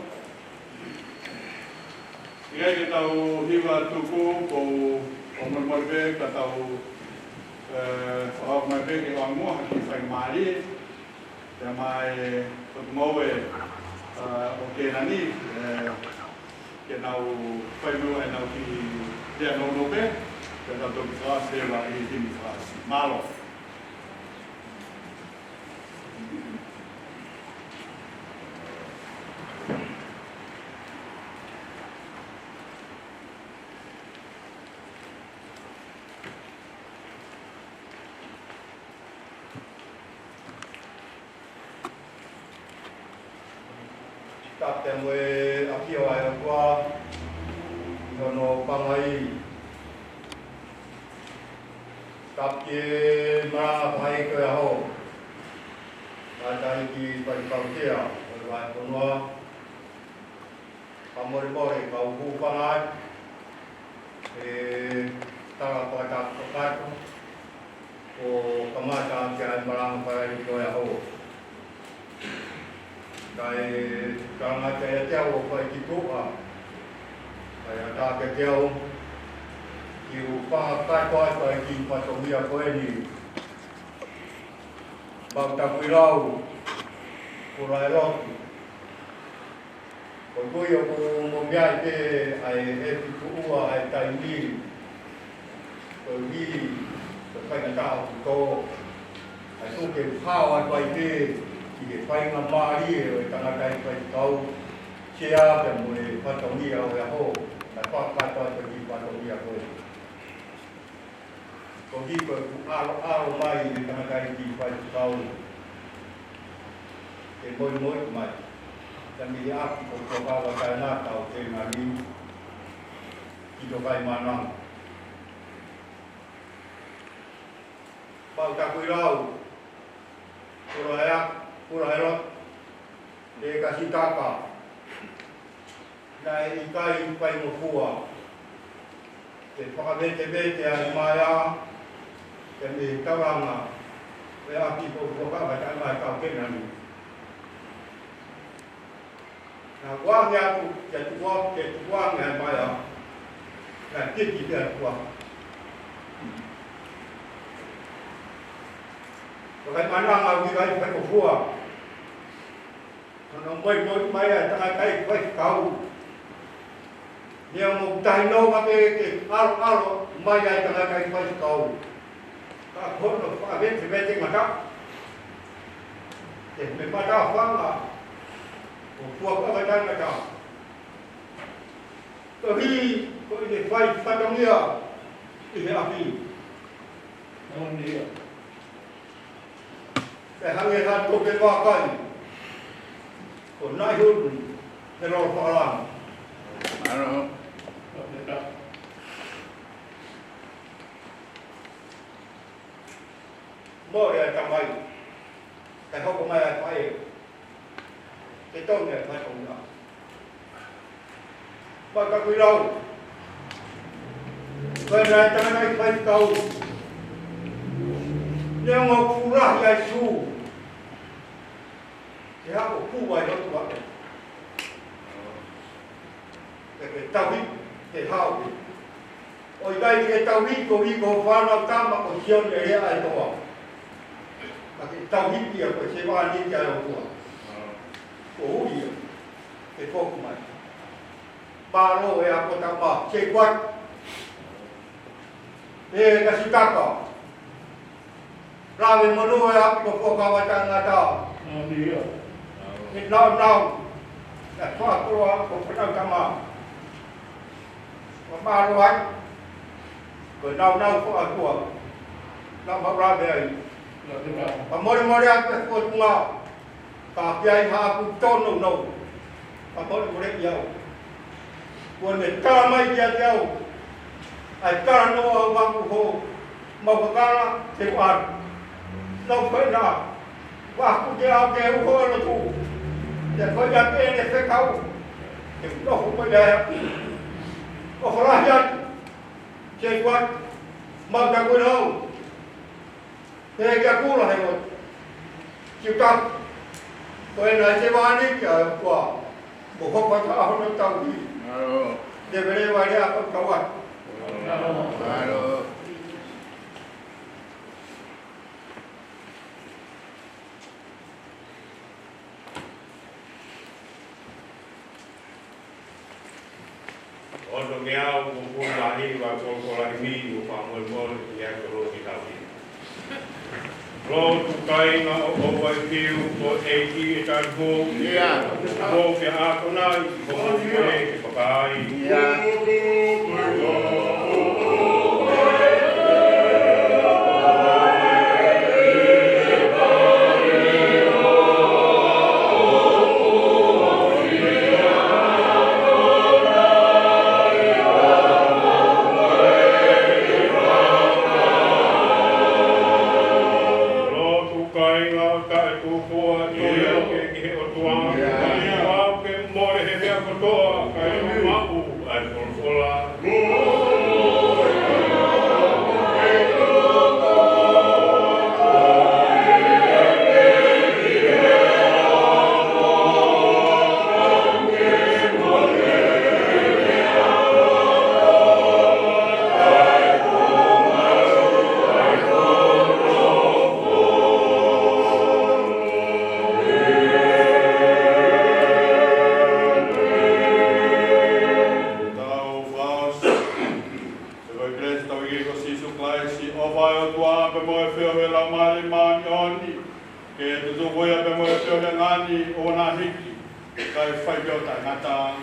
B: Ia ki tau hiwa tuku ko o me morbe ka tau o me peke o angua haki whai maari. Te mai Ngaue o Kenani, ke nau whai mua e nau ki tea nonope, ke tau toki whaase wa i himi whaase. Malo.
E: Te moe aki o ai kua i hono pangai kapke mā pai koe aho tai ki Faifekau Pule o vai konua pamore more kau hu pangai tara koe ka tokato o kamata ki ai marang pai koe aho kai kanga te te o pai ki toa kai ata ke te o ki u pa kai kai pai ki pa to mia koe ni ba ta kuirau ko rai ro ko ko yo ko mo mia te ai e ki ua ai tai ni ko ni ko kai na ta ko ai so ke phao ai pai te ki e whai ngā maari e o e tangatai Faifekau kia te mo e whatongia o e ho na whakata ki whatongia koe. Ko ki koe ku aro mai e tangatai ki Faifekau e moi mai. Te miri aki ko Fuakava kai nāta o Kenani ki Tokaima'Ananga. Pau taku i rau, kura e ak, kura e rot, le kasi taka, na e ikai pai mo fua, te whakabete ai mai a, te me tauranga, e aki ko Fuakava tai mai kau Kenani. Na wāngi atu, te tuwāngi ai mai a, na tiki te atua. Tokaima'Ananga ui kai Papakura. Kono moi mai a tangatai Faifekau. Nia mo taino ma ke aro mai a tangatai Faifekau. Ka kono whakabete ngata. Te me mata whanga. O Fuakava tai ngata. Ko hi, ko i te whai whatongia i he api. Nōnia. Te hange hato ke wākai, ko nai huru, te roro whakaranga.
B: Ano?
E: Mō ea tamai, te hoko mai a whae, te tonga e whatonga. Waka kui rau, koe rai tanganai Faifekau, Nea ngā kurahi ai sū. Te hako pūwai rotu ake. Te tauhi, te hau. O i gai te tauhi ko whanau tama ko Sione Lea'Aetoa. Ka te tauhi kia ko se wāni kia rotua. Ko hui ia, te tōku mai. Pāro e a kota mā, se kwat. E kasitaka. Rawe monua e api ko Fuakava tai ngata.
B: Nōnia.
E: E nau. E Papakura ko whanau tama. Ko māro ai. Ko nau Fuakura. na marabe ai amore ake ko tunga ka piai ha ku tono no amore yau ko ne ta mai ya yau ai ka no wa ku ho mau ka te wa no ko na wa ku te au ke ho no tu te ko ya ke ne fe kau te no ho ko ya ko fora ya ke wa mau ka ku no thế cái cú là hay một chịu tâm tôi nói chế ba đi chờ quả bộ không có tháo nó tàu đi để về đây vài đứa con cháu à
C: Orang yang mempunyai waktu sekolah ini, upama yang perlu kita lihat. Lo Tokaima'Ananga o Hiki o Hiki e tātou o ke ākonai o ke Faifekai.
B: Kenani o na Hiki kai Faifekau tangata.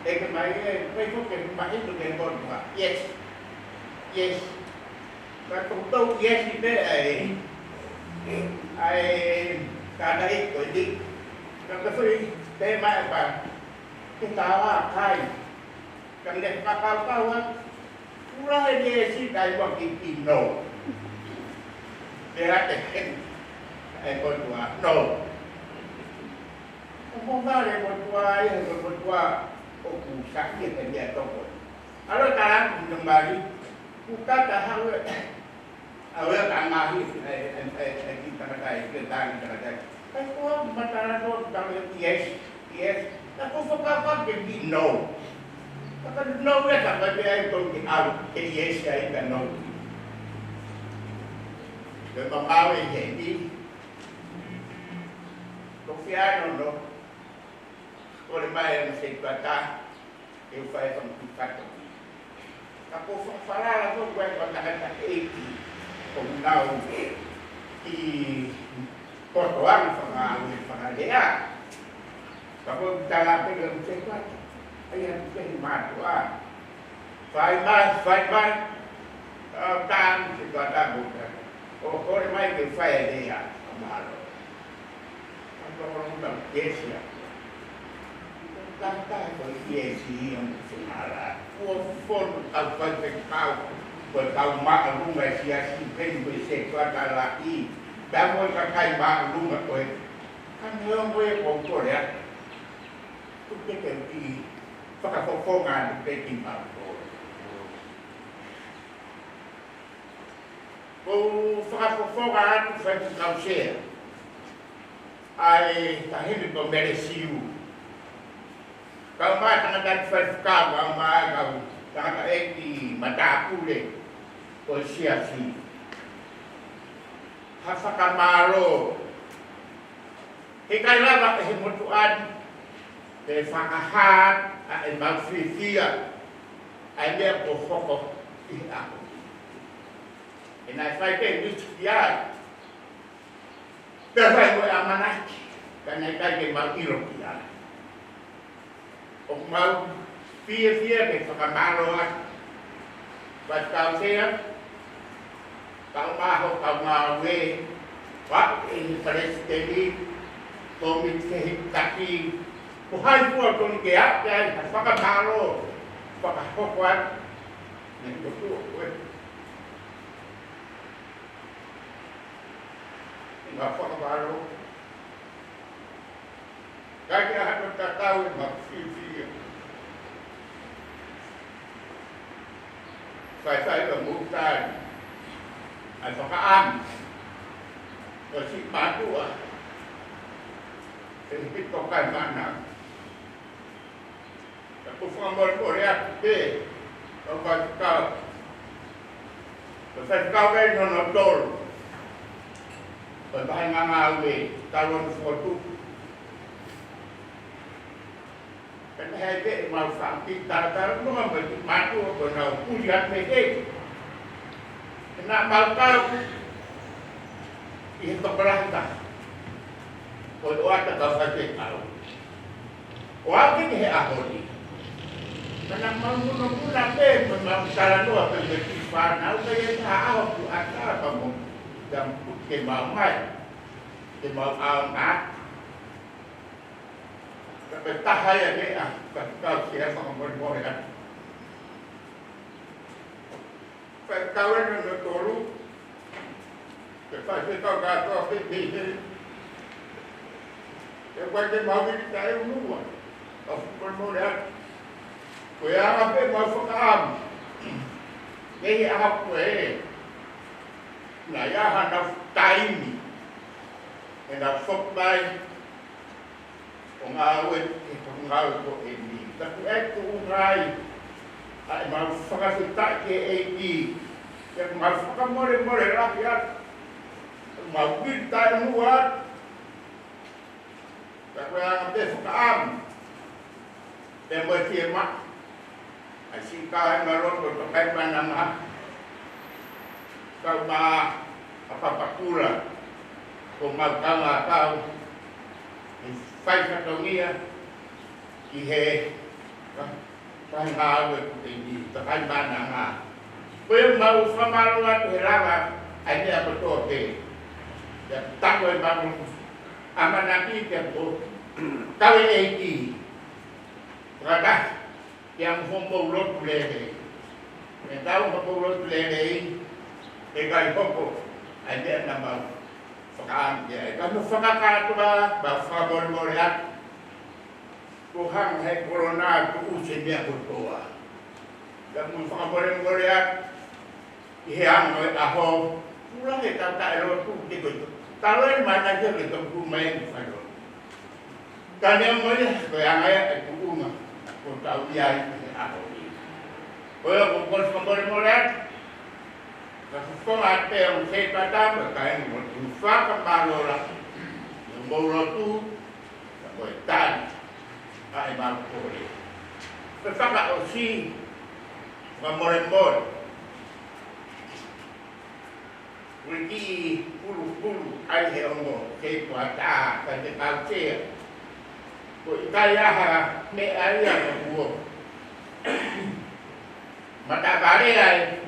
F: ke mai mai ko ke mai tu ke bon wa yes yes ka to yes ni be ai ka dai ko di ka foi te mai ba kita wa kai kan le ka ka wa pura dia si dai wa ki no dia te ai bon wa no ko ba le bon wa ai bon wa o ku sakit dia to ko alo ta kembali buka dah awal tanah ini kita kata kita kata kalau matara tu kalau yes tapi Fuakava jadi no kalau no ya tak ada itu di out yes ya itu no kalau mau jadi confiar no kalau bayar mesti kata eu faço kata ako falar ako kwento kata 80 kung Ngaue i Otahuhu Fakanofo kapag talaga ng sekwa ayan kayo matwa 5 months tan sekwa bukan o kore mai ke fire dia amalo ang orang ng Asia tanta ko yesi ang sinara o for al Faifekau Tokaima'Ananga siya si Ben sekwa talaki damo Tokaima'Ananga ko kan yung way ko ko ya tukte ke di Fakanofo peking pa ko Fakanofo Faifekau siya ay tahimik ko meresiu kalau macam ada Faifekau mau tak di mata pule kosiasi hafakamaro hikailah bak himutuan de fakahat ai mafifia ai dia pokok ihak ina faite dia terus ko amanah karena kai mau iro dia mau Fia ke Fakamaro But kau saya kau mahu kau Ngaue Wak in Presiden Komit kaki Kuhan pun kau nikiap dan Fakamaro Fakahokwan Yang betul Enggak Fakamaro Kaki harus tak tahu maksudnya Faifekau là một tay anh có cái ăn rồi xin bán đũa thì biết có cái bán nào cũng không muốn của đẹp đi rồi Faifekau đây nó đồn rồi Vahenga Ngaue ta luôn phổ tu kan hebe mau sampai tara no mampu matu ko na kulihat meke na malta ito beranta ko doa ta Faifekau wa ki he aholi kana mamuno kuna pe mamsala no pe ki fa na ko ye ta aho ku ata pa mo dam ke mai ke mau na Betahaya ni Faifekau siya Fakamofo kan. Faifekau ni notolu. Faifekau gato pipi. Yang bagian mau kita semua. Fakamofo kan. Kuya apa mau fakam. Ni apa kue. Naya hanaf taimi. Hendak fakbai. Ngaue ko ini tapi itu urai ai mau fakasita ke ini yang mau fakamore rakyat mau kita muat tapi yang ada fakam dan bertimak asyikah marot untuk Tokaima'Ananga kau ma Papakura kumagkanga kau Faifekau niya ihe Ngaue Kenani Tokaima'Ananga. Koe mau whamaro atu he rawa ai mea kotoa ke. Ia tako e mau amanaki ke po kawe e Hiki. Rata yang homo lotu lele. Me tau homo lotu lele e kai hoko ai mea na mau whakaam kia. E kanu whakakātua ba whamore atu. Ko hang he korona ku use mea kotoa. Ka mu whamore atu. I he ango e aho, pula he tau tae roa ku te koe. Talo e mana ke le tau ku mai ni wharo. Ka nea moe, koe anga e kuunga, ko tau iai he aho i. Koe o kukos whamore atu. Ka whonga te o se tatama, ka e mo tu whaka marora. Yung mauro tu, ka koe tani. Ka e mau kore. Ka whaka o si, whamore. Wiki pulu ai he ongo ke puata ka te kautea. Ko ikai aha me aia ka buo. Mata bare ai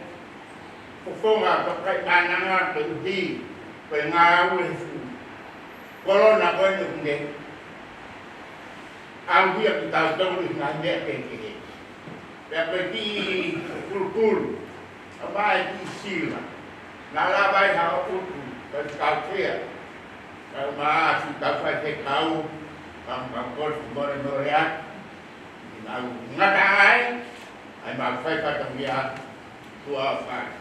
F: kufonga Tokaima'Ananga ke uti ko Ngaue korona ko nge. Au dia kita tahu ni ngande ke ke. Ya pergi pul apa itu sila. Nalabai hao utu, kau kaya, kau masih kau Faifekau, kau semua orang Ngau ngatai, ai mau Faifekau dia tua fai.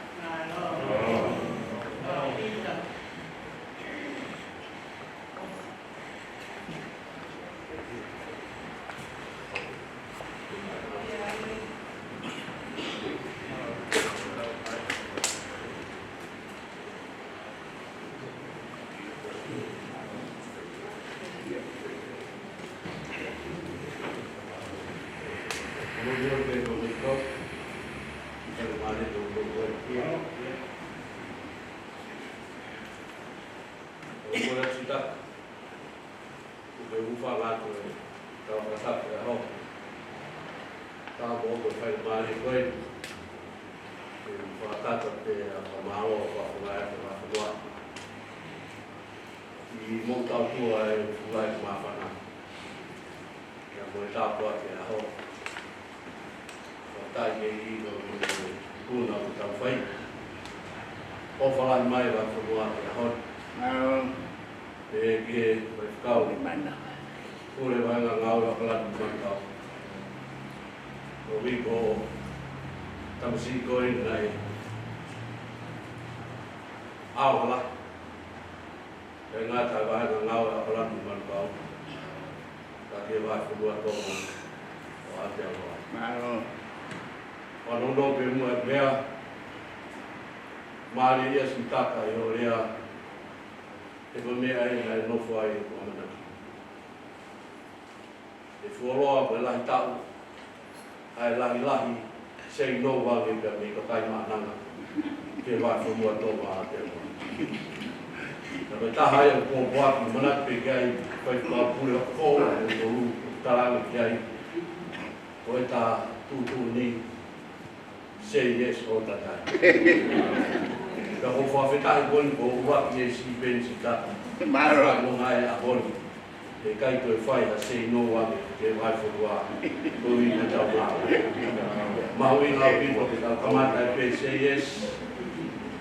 G: Pule Vahenga Ngaue Vahenga Wiko tamsi going nai awala ngata Vahenga Ngaue Vahenga ta ke va fu to o ate wa ono no pe mo bea mari ia sitaka yo ria e ko me ai nai no foi o mana e fuoloa pe la tau ai lahi sei no va ke me ko Tokaima'Ananga ke va fu mo to va ate wa na ta hai ko boa ki mana pe kai Faifekau Pule ko o Otara ke ai o ta tu ni sei yes o ta ta ka ho Faifekai ko wa ki si ben si ta maro no ai a hol e kai to fai a sei no wa ke vai fu wa ko i na ta ma wi la pi ko ta kamata pe sei yes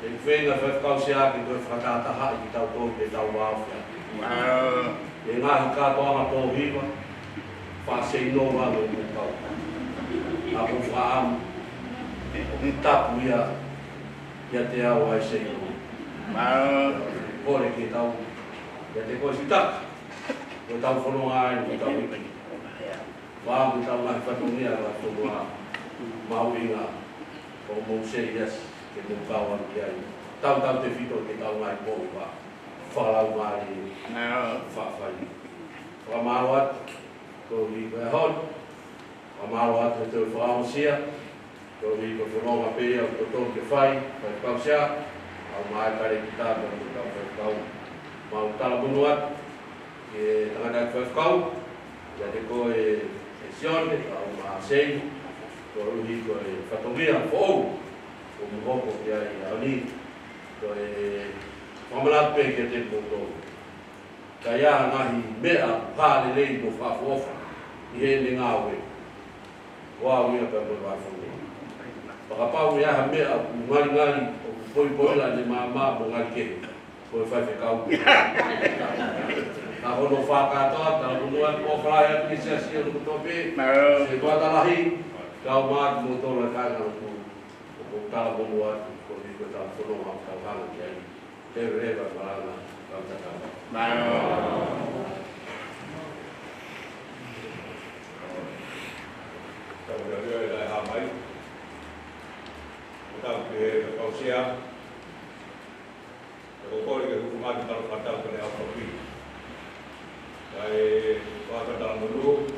G: e venga Faifekau sia ki to fratata ha i ta to ke ta wa e nga ka to ma to viva fa sei no wa no ta a ko fa am tapu ia te au ai sei no ore ki tau ia te koe sitaka ko tau whanonga ai ko tau ipi wā ko tau mai whatongia la whanua mauinga o mou sei yes ke mou kawan ki ai tau te whito ke tau mai mou wa whalau maari whawhai wa maroat ko hi koe hon wa maroat me te whaonsia ko vi ko fonga pe o to ke fai Faifekau sia au mai kare kita ko Faifekau mau tala bunuat ke tanga Faifekau ya te ko e Sione Lea'Aetoa ko ui ko e whatongia fōu ko muhoko ki ai aoni ko e whamalape ki te poto ka ia ngahi mea pāle lei ko whaafofa i he ni Ngaue Ouau ia ka mo whafongi Pakapau ia ha mea ngari o poi poila ni mama mo ngari ke ko e Faifekau Pule ka hono whakatoa ta hono o whaia ki se asio no tope se toa talahi kau mat mo tola ka na ko kala mo atu ko ni ko ta fono ha ka hanga ki ai te reva marana ka ta ka
E: Kau dah dia dah hamai. Kau ke kau siap. Kau boleh ke hukuman kalau kata kena apa pun. Saya waktu dalam dulu,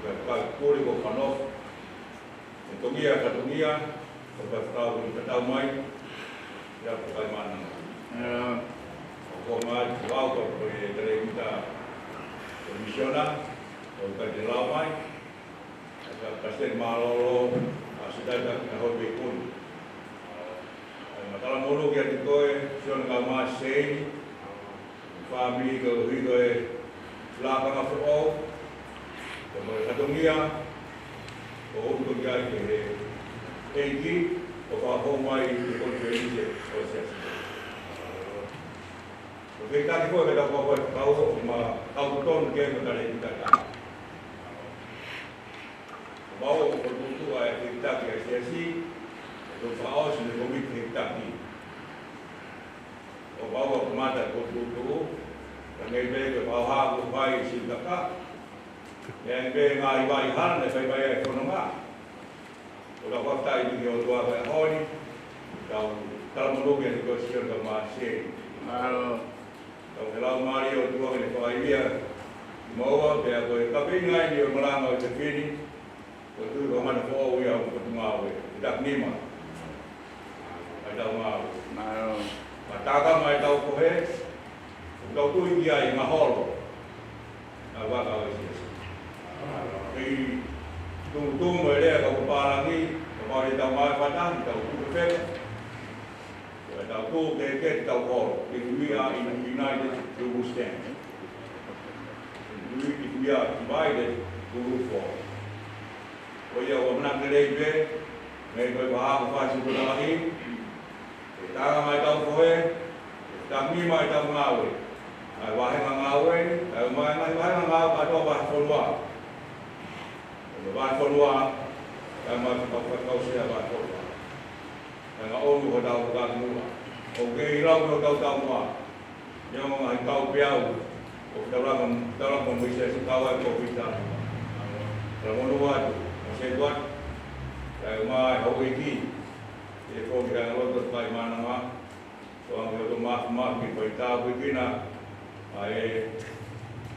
E: kau boleh kau Fakanofo. Tokia, kau tahu mai. Ya Tokaima'Ananga. Kau mai, Ouau kau boleh dari kita komisioner, kau kerja lamai. Kasih malolo sudah dah hobi pun. Masalah mulu yang dikoi Sione Lea'Aetoa, family ke hidoi Fakanofo, kemudian katungia, untuk dia ke Hiki, Otahuhu mai di konferensi proses. Kita dikoi kita tahu ton ke kita kan. Ouau berbutuh ayat kita kiasi untuk Ouau sudah komit kita ni. Ouau kemana berbutuh dan mereka Otahuhu baik silaka yang mereka ngai han dan baik ekonomi. Kalau waktu itu dia tua berhoni, kalau menunggu yang dikosir ke masih. Kalau Mario tua ni kau dia mau dia boleh tapi ngai dia melanggar begini. Itu ramai Ouau yang Ngaue, tidak nima. Ada Ngaue. Mataga mai tahu kohe, kau tu dia yang mahal. Apa kau isi? Jadi tu mereka kau parangi, kau di tahu apa tahu tu perfect. Tahu tu keket tahu kau. We are united to stand. We are divided to move forward. Oya o menang kelebe, mereka bahag fasi bulahi. Kita mai tahu kohe, kami mai tahu Ngaue. Vahenga Ngaue, Vahenga Ngaue atau Vahenga. Vahenga, kami Papakura siapa Vahenga. Yang orang tahu kamu. Oke, hilang tahu kamu. Yang mengai tahu piau. Dalam membisnes kawan kita. Kalau menurut saya buat, saya mai Hiki, dia kau kira kalau Tokaima'Ananga, soal itu maaf kita begini,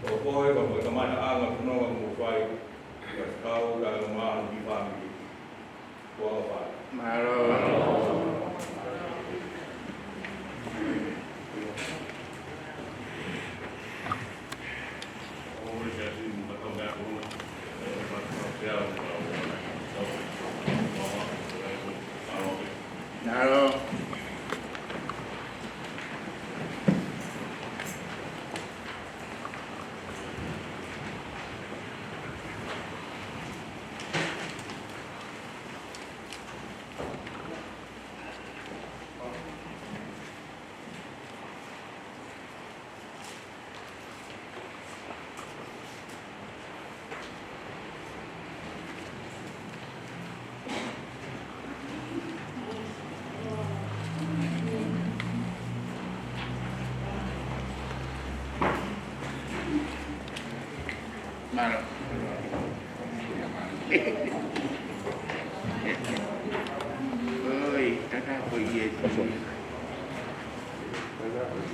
E: kau Tokaima'Ananga penuh mufai, kau dalam mahal di family, Fuakava.
F: Malo. Ôi, ta ra quỷ gì?